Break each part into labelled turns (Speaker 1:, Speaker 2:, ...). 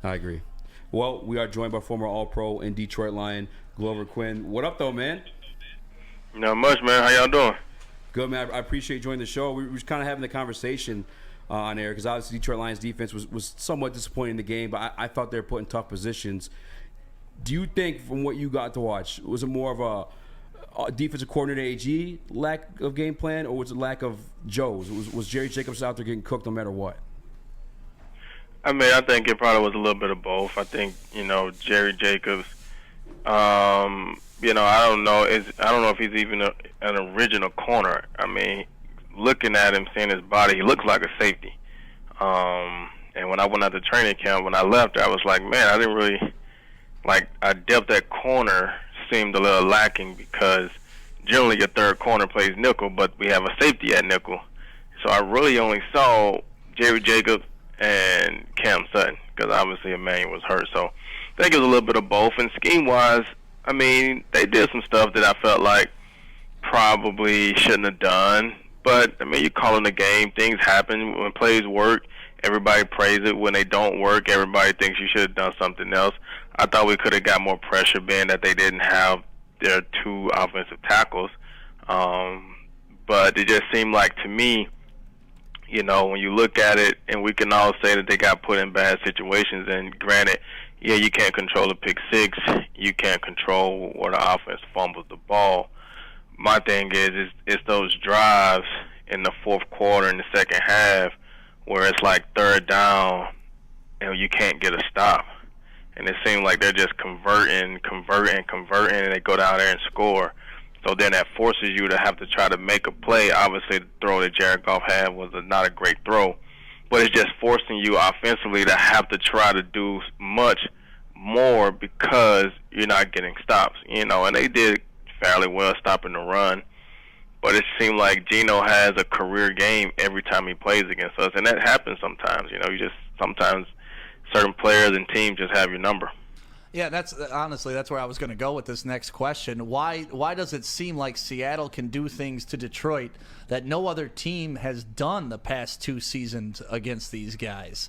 Speaker 1: I agree. Well, we are joined by former All-Pro and Detroit Lion, Glover Quin. What up, though, man?
Speaker 2: Not much, man. How y'all doing?
Speaker 1: Good, man. I appreciate you joining the show. We were kind of having the conversation on air because obviously Detroit Lions defense was somewhat disappointing in the game, but I thought they were put in tough positions. Do you think, from what you got to watch, was it more of a defensive coordinator AG lack of game plan, or was it lack of Joe's? Was Jerry Jacobs out there getting cooked no matter what?
Speaker 2: I mean, I think it probably was a little bit of both. I think, Jerry Jacobs, I don't know if he's even an original corner. I mean, looking at him, seeing his body, he looks like a safety. And when I went out to training camp, when I left, I was like, man, I didn't really our depth at corner seemed a little lacking because generally your third corner plays nickel, but we have a safety at nickel. So I really only saw Jerry Jacobs and Cam Sutton because obviously Ermanni was hurt. So I think it was a little bit of both. And scheme-wise, I mean, they did some stuff that I felt like probably shouldn't have done. But, I mean, you're calling the game. Things happen. When plays work, everybody praise it. When they don't work, everybody thinks you should have done something else. I thought we could have got more pressure being that they didn't have their two offensive tackles. But it just seemed like to me, when you look at it, and we can all say that they got put in bad situations, and granted, yeah, you can't control the pick six. You can't control where the offense fumbles the ball. My thing is it's those drives in the fourth quarter and the second half where it's like third down and you can't get a stop. And it seems like they're just converting, and they go down there and score. So then that forces you to have to try to make a play. Obviously, the throw that Jared Goff had was not a great throw. But it's just forcing you offensively to have to try to do much more because you're not getting stops. And they did fairly well stopping the run. But it seemed like Geno has a career game every time he plays against us. And that happens sometimes. Sometimes certain players and teams just have your number.
Speaker 3: Yeah, that's where I was going to go with this next question. Why does it seem like Seattle can do things to Detroit that no other team has done the past two seasons against these guys?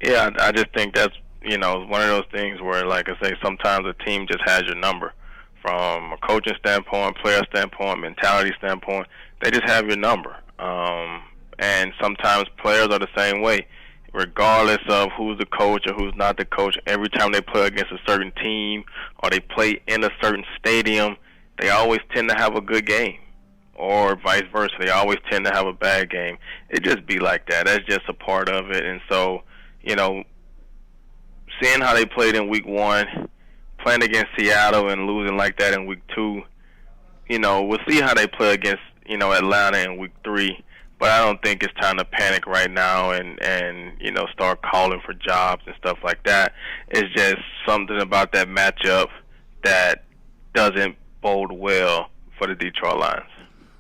Speaker 2: Yeah, I just think that's one of those things where, like I say, sometimes a team just has your number. From a coaching standpoint, player standpoint, mentality standpoint, they just have your number. And sometimes players are the same way. Regardless of who's the coach or who's not the coach, every time they play against a certain team or they play in a certain stadium, they always tend to have a good game. Or vice versa, they always tend to have a bad game. It just be like that. That's just a part of it. And so, seeing how they played in week one, playing against Seattle and losing like that in week two, we'll see how they play against, Atlanta in week three. But I don't think it's time to panic right now and start calling for jobs and stuff like that. It's just something about that matchup that doesn't bode well for the Detroit Lions.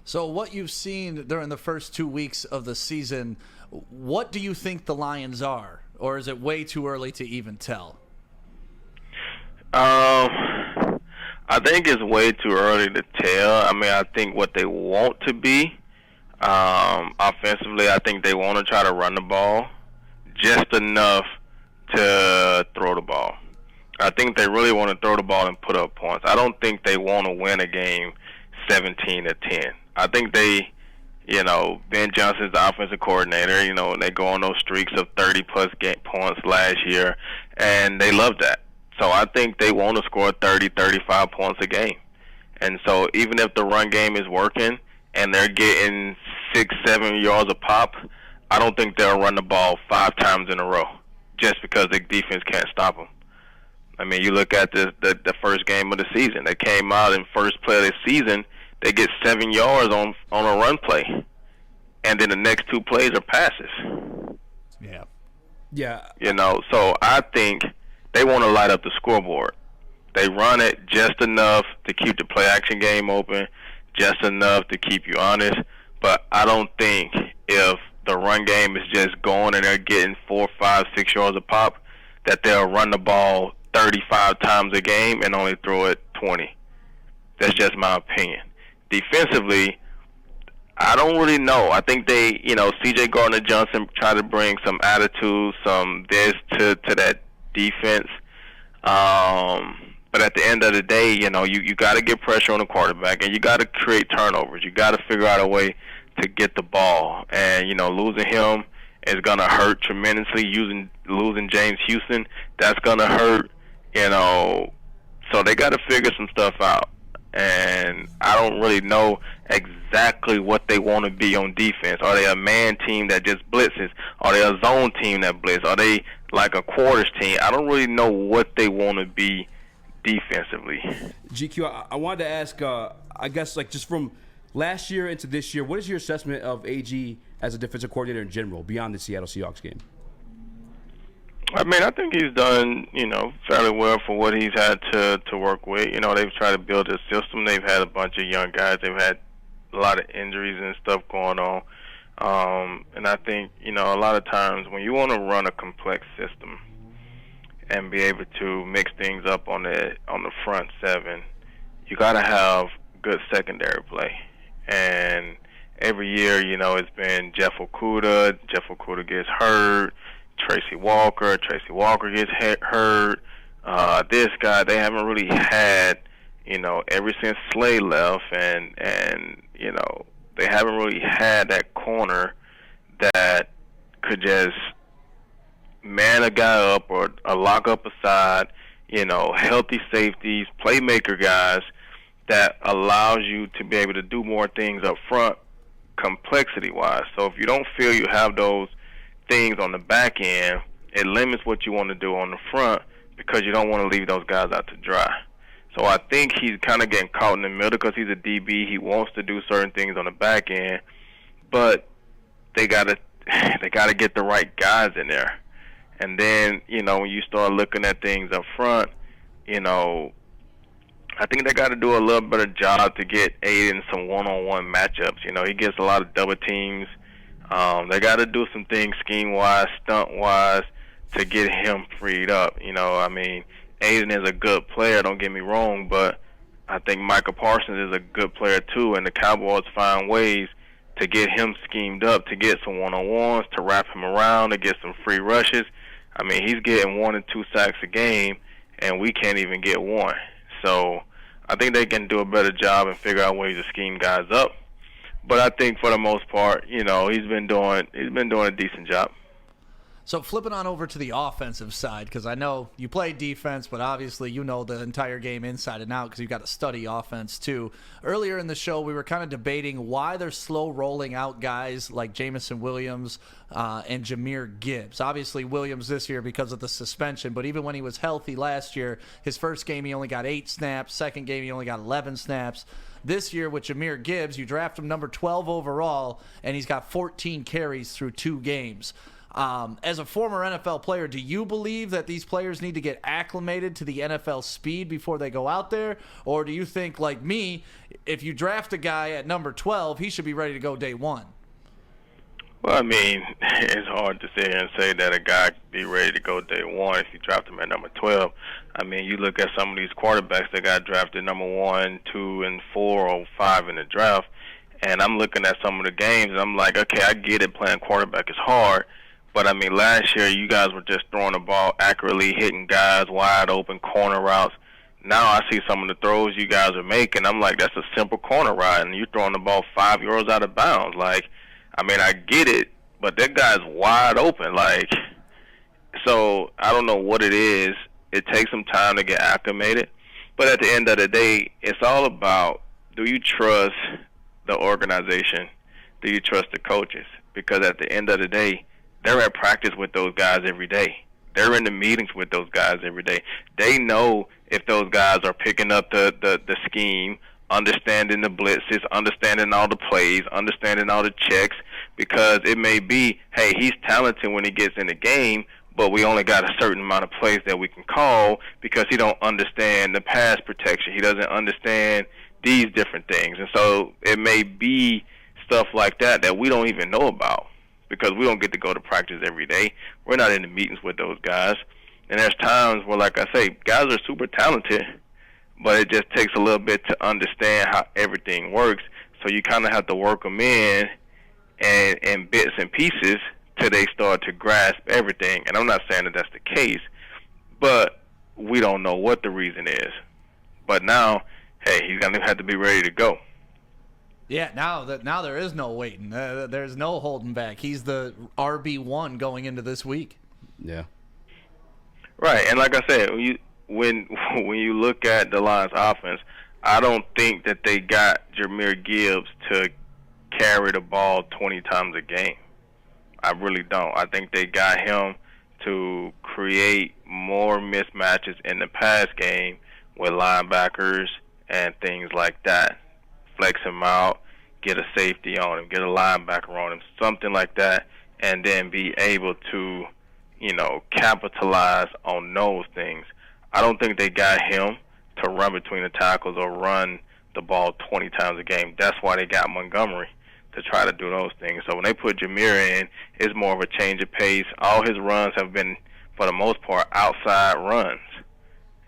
Speaker 3: So what you've seen during the first 2 weeks of the season, what do you think the Lions are? Or is it way too early to even tell?
Speaker 2: I think it's way too early to tell. I mean, I think what they want to be, offensively, I think they want to try to run the ball just enough to throw the ball. I think they really want to throw the ball and put up points. I don't think they want to win a game 17-10. I think they, Ben Johnson's the offensive coordinator, and they go on those streaks of 30-plus points last year, and they love that. So I think they want to score 30, 35 points a game. And so even if the run game is working and they're getting 6, 7 yards a pop, I don't think they'll run the ball 5 times in a row just because the defense can't stop them. I mean, you look at the first game of the season. They came out in first play of the season, they get 7 yards on a run play. And then the next 2 plays are passes.
Speaker 3: Yeah.
Speaker 2: So I think they want to light up the scoreboard. They run it just enough to keep the play-action game open, just enough to keep you honest. But I don't think if the run game is just going and they're getting 4, 5, 6 yards a pop, that they'll run the ball 35 times a game and only throw it 20. That's just my opinion. Defensively, I don't really know. I think they, C.J. Gardner-Johnson tried to bring some attitude, some this to that defense. But at the end of the day, you got to get pressure on the quarterback, and you got to create turnovers. You got to figure out a way to get the ball. And, losing him is going to hurt tremendously. Losing James Houston, that's going to hurt, So they got to figure some stuff out. And I don't really know exactly what they want to be on defense. Are they a man team that just blitzes? Are they a zone team that blitzes? Are they like a quarters team? I don't really know what they want to be defensively.
Speaker 1: GQ, I wanted to ask, I guess, like just from last year into this year, what is your assessment of AG as a defensive coordinator in general beyond the Seattle Seahawks game?
Speaker 2: I mean, I think he's done, fairly well for what he's had to work with. They've tried to build a system. They've had a bunch of young guys. They've had a lot of injuries and stuff going on. And I think, a lot of times when you want to run a complex system and be able to mix things up on the front seven, you got to have good secondary play. And every year, it's been Jeff Okudah. Jeff Okudah gets hurt. Tracy Walker gets hurt. This guy, they haven't really had, ever since Slay left, and they haven't really had that corner that could just man a guy up or lock up a side, healthy safeties, playmaker guys that allows you to be able to do more things up front complexity-wise. So if you don't feel you have those things on the back end, it limits what you want to do on the front because you don't want to leave those guys out to dry. So I think he's kind of getting caught in the middle because he's a DB. He wants to do certain things on the back end, but they gotta get the right guys in there. And then, when you start looking at things up front, I think they got to do a little better job to get Aiden some one-on-one matchups. He gets a lot of double teams. They got to do some things scheme-wise, stunt-wise, to get him freed up. Aiden is a good player, don't get me wrong, but I think Micah Parsons is a good player too, and the Cowboys find ways to get him schemed up, to get some one-on-ones, to wrap him around, to get some free rushes. He's getting 1 and 2 sacks a game, and we can't even get one. So I think they can do a better job and figure out ways to scheme guys up. But I think for the most part, he's been doing a decent job.
Speaker 3: So flipping on over to the offensive side, because I know you play defense, but obviously you know the entire game inside and out because you've got to study offense too. Earlier in the show, we were kind of debating why they're slow rolling out guys like Jamison Williams and Jahmyr Gibbs. Obviously Williams this year because of the suspension, but even when he was healthy last year, his first game he only got 8 snaps, second game he only got 11 snaps. This year with Jahmyr Gibbs, you draft him number 12 overall, and he's got 14 carries through 2 games. As a former NFL player, do you believe that these players need to get acclimated to the NFL speed before they go out there? Or do you think, like me, if you draft a guy at number 12, he should be ready to go day one?
Speaker 2: Well, it's hard to sit here and say that a guy could be ready to go day one if you draft him at number 12. You look at some of these quarterbacks that got drafted number 1, 2, and 4 or 5 in the draft, and I'm looking at some of the games, and I'm like, okay, I get it, playing quarterback is hard, but last year you guys were just throwing the ball accurately, hitting guys wide open, corner routes. Now I see some of the throws you guys are making. I'm like, that's a simple corner route, and you're throwing the ball 5 yards out of bounds. I get it, but that guy's wide open. So I don't know what it is. It takes some time to get acclimated. But at the end of the day, it's all about, do you trust the organization? Do you trust the coaches? Because at the end of the day, they're at practice with those guys every day. They're in the meetings with those guys every day. They know if those guys are picking up the scheme, understanding the blitzes, understanding all the plays, understanding all the checks, because it may be, hey, he's talented when he gets in the game, but we only got a certain amount of plays that we can call because he don't understand the pass protection. He doesn't understand these different things. And so it may be stuff like that we don't even know about because we don't get to go to practice every day. We're not in the meetings with those guys. And there's times where, like I say, guys are super talented, but it just takes a little bit to understand how everything works. So you kind of have to work them in bits and pieces till they start to grasp everything. And I'm not saying that that's the case, but we don't know what the reason is. But now, hey, he's going to have to be ready to go.
Speaker 3: Yeah, now there is no waiting. There's no holding back. He's the RB1 going into this week.
Speaker 1: Yeah.
Speaker 2: Right, and like I said, when you look at the Lions' offense, I don't think that they got Jahmyr Gibbs to carry the ball 20 times a game. I really don't. I think they got him to create more mismatches in the pass game with linebackers and things like that. Flex him out, get a safety on him, get a linebacker on him, something like that, and then be able to, capitalize on those things. I don't think they got him to run between the tackles or run the ball 20 times a game. That's why they got Montgomery to try to do those things. So when they put Jahmyr in, it's more of a change of pace. All his runs have been, for the most part, outside runs.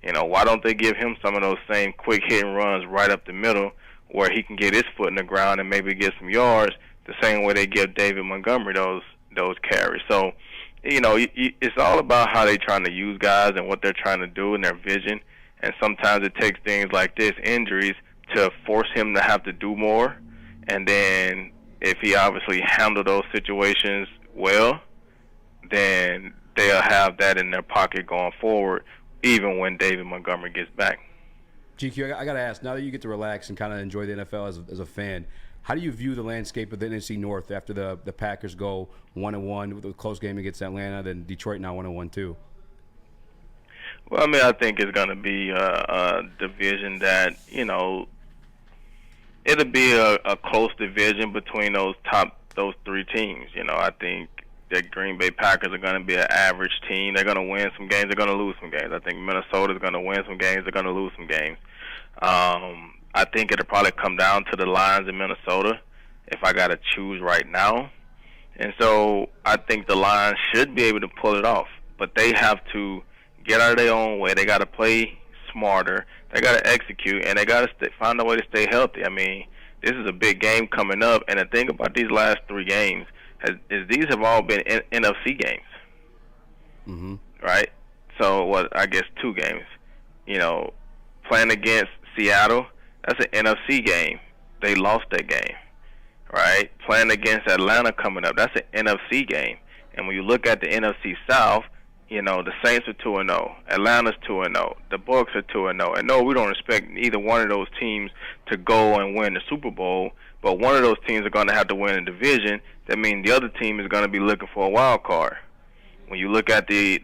Speaker 2: Why don't they give him some of those same quick hitting runs right up the middle where he can get his foot in the ground and maybe get some yards the same way they give David Montgomery those carries. So, it's all about how they're trying to use guys and what they're trying to do and their vision. And sometimes it takes things like this, injuries, to force him to have to do more. And then if he obviously handled those situations well, then they'll have that in their pocket going forward, even when David Montgomery gets back.
Speaker 1: GQ, I got to ask, now that you get to relax and kind of enjoy the NFL as a fan, how do you view the landscape of the NFC North after the Packers go 1-1 with a close game against Atlanta, then Detroit now 1-1 too?
Speaker 2: Well, I think it's going to be a division that, it'll be a close division between those three teams. I think the Green Bay Packers are going to be an average team. They're going to win some games. They're going to lose some games. I think Minnesota's going to win some games. They're going to lose some games. I think it'll probably come down to the Lions in Minnesota if I got to choose right now. And so I think the Lions should be able to pull it off. But they have to get out of their own way. They got to play smarter. They got to execute, and they got to find a way to stay healthy. This is a big game coming up, and the thing about these last three games is these have all been NFC games.
Speaker 1: Mm-hmm.
Speaker 2: Right? So, I guess 2 games. Playing against Seattle, that's an NFC game. They lost that game. Right? Playing against Atlanta coming up, that's an NFC game. And when you look at the NFC South, the Saints are 2-0, Atlanta's 2-0, the Bucs are 2-0. And no, we don't expect either one of those teams to go and win the Super Bowl, but one of those teams are going to have to win a division. That means the other team is going to be looking for a wild card. When you look at the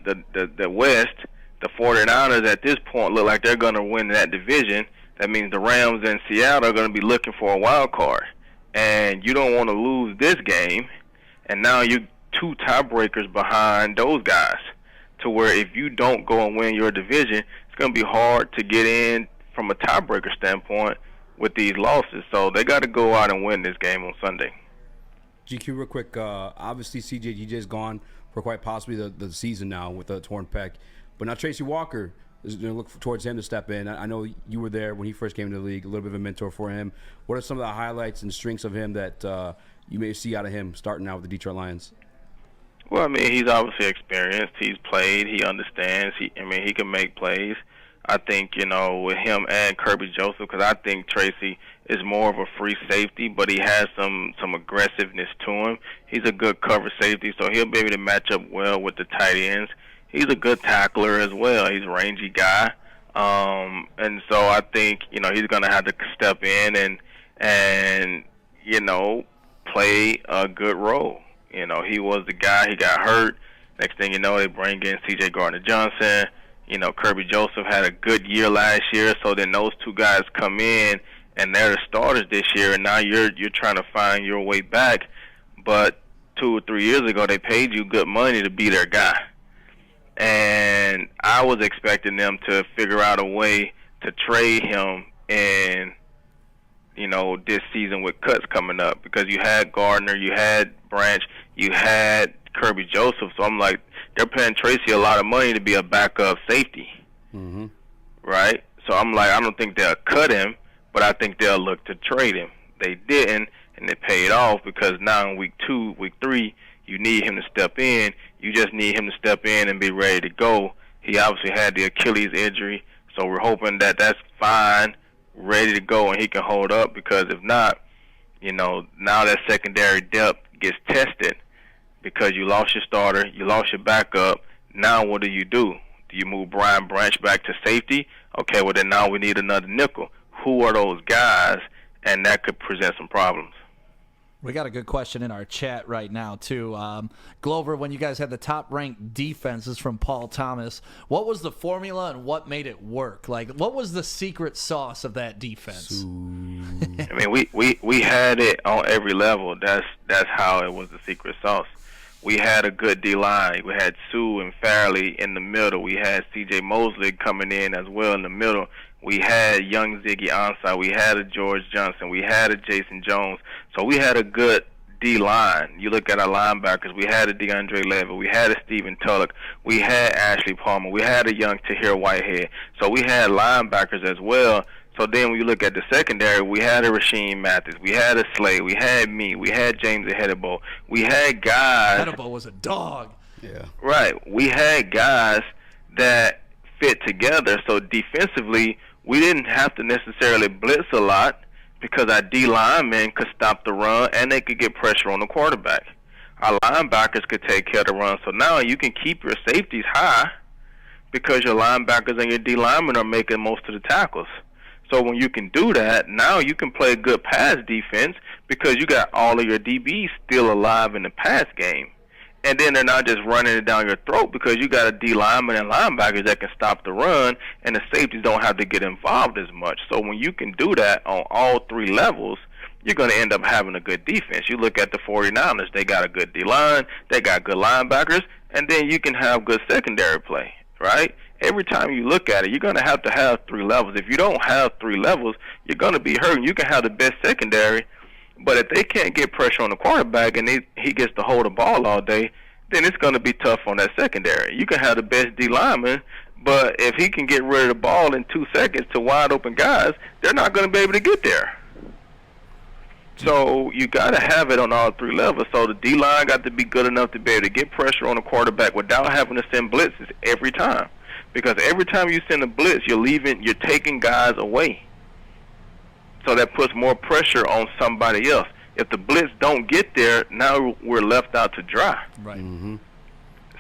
Speaker 2: West, the 49ers at this point look like they're going to win that division. That means the Rams and Seattle are going to be looking for a wild card. And you don't want to lose this game, and now you're 2 tiebreakers behind those guys, to where if you don't go and win your division, it's going to be hard to get in from a tiebreaker standpoint with these losses. So they got to go out and win this game on Sunday.
Speaker 1: GQ, real quick, obviously CJGJ is gone for quite possibly the season now with the torn pec. But now Tracy Walker is going to look towards him to step in. I know you were there when he first came to the league, a little bit of a mentor for him. What are some of the highlights and strengths of him that you may see out of him starting out with the Detroit Lions?
Speaker 2: Well, he's obviously experienced. He's played. He understands. He can make plays. I think, with him and Kirby Joseph, because I think Tracy is more of a free safety, but he has some aggressiveness to him. He's a good cover safety, so he'll be able to match up well with the tight ends. He's a good tackler as well. He's a rangy guy. And so I think, he's going to have to step in and play a good role. He was the guy. He got hurt. Next thing you know, they bring in C.J. Gardner-Johnson. Kirby Joseph had a good year last year, so then those 2 guys come in, and they're the starters this year, and now you're trying to find your way back. But 2 or 3 years ago, they paid you good money to be their guy. And I was expecting them to figure out a way to trade him in, this season with cuts coming up, because you had Gardner, you had Branch, you had Kirby Joseph. So I'm like, they're paying Tracy a lot of money to be a backup safety.
Speaker 1: Mm-hmm.
Speaker 2: Right? So I'm like, I don't think they'll cut him, but I think they'll look to trade him. they didn't, and it paid off because now in week 2, week 3, you need him to step in. You just need him to step in and be ready to go. He obviously had the Achilles injury, so we're hoping that that's fine, ready to go, and he can hold up, because if not, now that secondary depth gets tested because you lost your starter, you lost your backup. Now what do? Do you move Brian Branch back to safety? Okay, well then now we need another nickel. Who are those guys? And that could present some problems.
Speaker 3: We got a good question in our chat right now, too. Glover, when you guys had the top-ranked defenses from Paul Thomas, what was the formula and what made it work? Like, what was the secret sauce of that defense?
Speaker 2: I mean, we had it on every level. That's how it was the secret sauce. We had a good D-line. We had Sue and Fairley in the middle. We had C.J. Mosley coming in as well in the middle. We had young Ziggy Ansah. We had a George Johnson. We had a Jason Jones. So we had a good D-line. You look at our linebackers. We had a DeAndre Levitt. We had a Stephen Tulloch. We had Ashley Palmer. We had a young Tahir Whitehead. So we had linebackers as well. So then when you look at the secondary, we had a Rasheem Mathis. We had a Slade. We had me. We had James Hedebo. We had guys.
Speaker 3: Hedebo was a dog.
Speaker 1: Yeah.
Speaker 2: Right. We had guys that fit together. So defensively, we didn't have to necessarily blitz a lot because our D linemen could stop the run and they could get pressure on the quarterback. Our linebackers could take care of the run. So now you can keep your safeties high because your linebackers and your D linemen are making most of the tackles. So when you can do that, now you can play good pass defense because you got all of your DBs still alive in the pass game. And then they're not just running it down your throat because you got a D lineman and linebackers that can stop the run, and the safeties don't have to get involved as much. So when you can do that on all three levels, you're going to end up having a good defense. You look at the 49ers, they got a good D-line, they got good linebackers, and then you can have good secondary play, right? Every time you look at it, you're going to have three levels. If you don't have three levels, you're going to be hurting. You can have the best secondary, but if they can't get pressure on the quarterback and he gets to hold the ball all day, then it's going to be tough on that secondary. You can have the best D lineman, but if he can get rid of the ball in 2 seconds to wide open guys, they're not going to be able to get there. So you got to have it on all three levels. So the D-line got to be good enough to be able to get pressure on the quarterback without having to send blitzes every time. Because every time you send a blitz, you're taking guys away. So that puts more pressure on somebody else. If the blitz don't get there, now we're left out to dry.
Speaker 3: Right.
Speaker 1: Mm-hmm.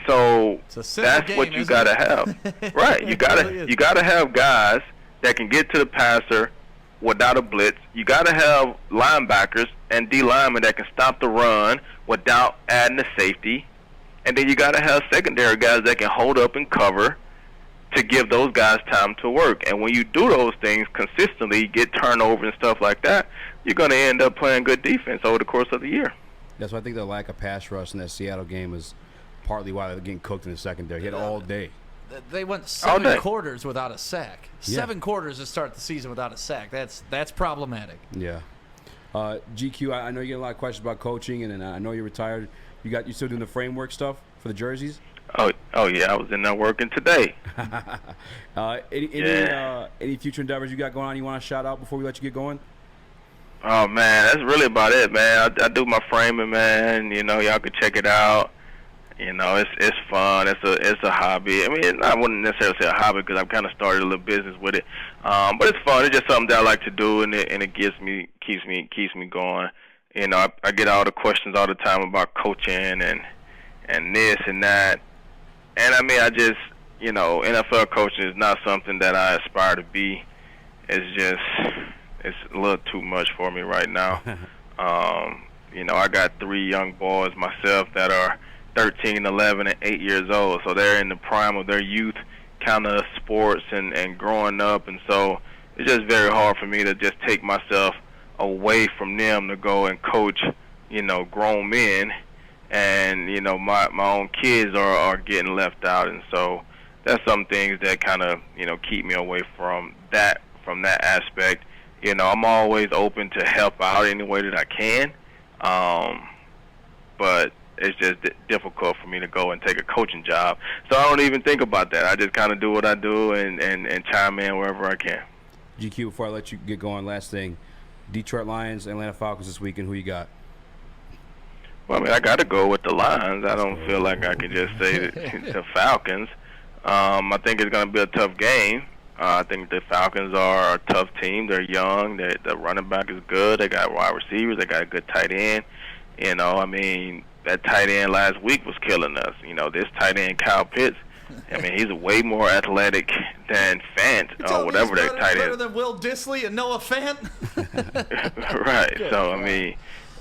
Speaker 2: So that's
Speaker 3: game,
Speaker 2: what you got to have. Right. You got to have guys that can get to the passer without a blitz. You got to have linebackers and D linemen that can stop the run without adding a safety. And then you got to have secondary guys that can hold up and cover to give those guys time to work. And when you do those things consistently, get turnovers and stuff like that, you're going to end up playing good defense over the course of the year.
Speaker 1: That's why I think the lack of pass rush in that Seattle game is partly why they're getting cooked in the secondary. He had all day.
Speaker 3: They went 7 quarters without a sack. 7 quarters to start the season without a sack. That's problematic.
Speaker 1: Yeah. GQ, I know you get a lot of questions about coaching, and I know you're retired. You still doing the framework stuff for the jerseys?
Speaker 2: Oh yeah, I was in there working today.
Speaker 1: Any future endeavors you got going on you want to shout out before we let you get going?
Speaker 2: Oh man, that's really about it, man. I do my framing, man. Y'all can check it out. It's fun. It's a hobby. I mean, I wouldn't necessarily say a hobby because I've kind of started a little business with it. But it's fun. It's just something that I like to do, and it keeps me going. I get all the questions all the time about coaching and this and that. And I mean, NFL coaching is not something that I aspire to be. It's a little too much for me right now. I got 3 young boys myself that are 13, 11, and 8 years old. So they're in the prime of their youth kind of sports and growing up. And so it's just very hard for me to just take myself away from them to go and coach, grown men. And, my own kids are getting left out. And so that's some things that kind of, keep me away from that aspect. I'm always open to help out any way that I can. But it's just difficult for me to go and take a coaching job. So I don't even think about that. I just kind of do what I do and chime in wherever I can.
Speaker 1: GQ, before I let you get going, last thing. Detroit Lions, Atlanta Falcons this weekend. Who you got?
Speaker 2: Well, I mean, I got to go with the Lions. I don't feel like I can just say the Falcons. I think it's going to be a tough game. I think the Falcons are a tough team. They're young. The running back is good. They got wide receivers. They got a good tight end. You know, I mean, that tight end last week was killing us. You know, this tight end, Kyle Pitts, I mean, he's way more athletic than Fant or whatever that tight end.
Speaker 3: Better than Will Dissly and Noah Fant?
Speaker 2: Right. Good, so, I mean,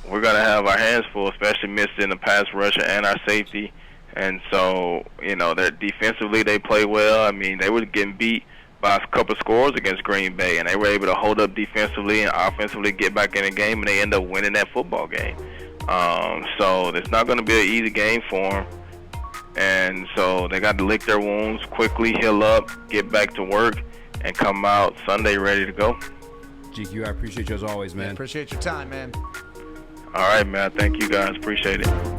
Speaker 2: we're going to have our hands full, especially missing the pass rusher and our safety. And so, you know, defensively they play well. I mean, they were getting beat by a couple of scores against Green Bay, and they were able to hold up defensively and offensively, get back in the game, and they end up winning that football game. So it's not going to be an easy game for them. And so they got to lick their wounds quickly, heal up, get back to work, and come out Sunday ready to go.
Speaker 1: GQ, I appreciate you as always, man.
Speaker 3: Yeah, appreciate your time, man.
Speaker 2: All right, man. Thank you, guys. Appreciate it.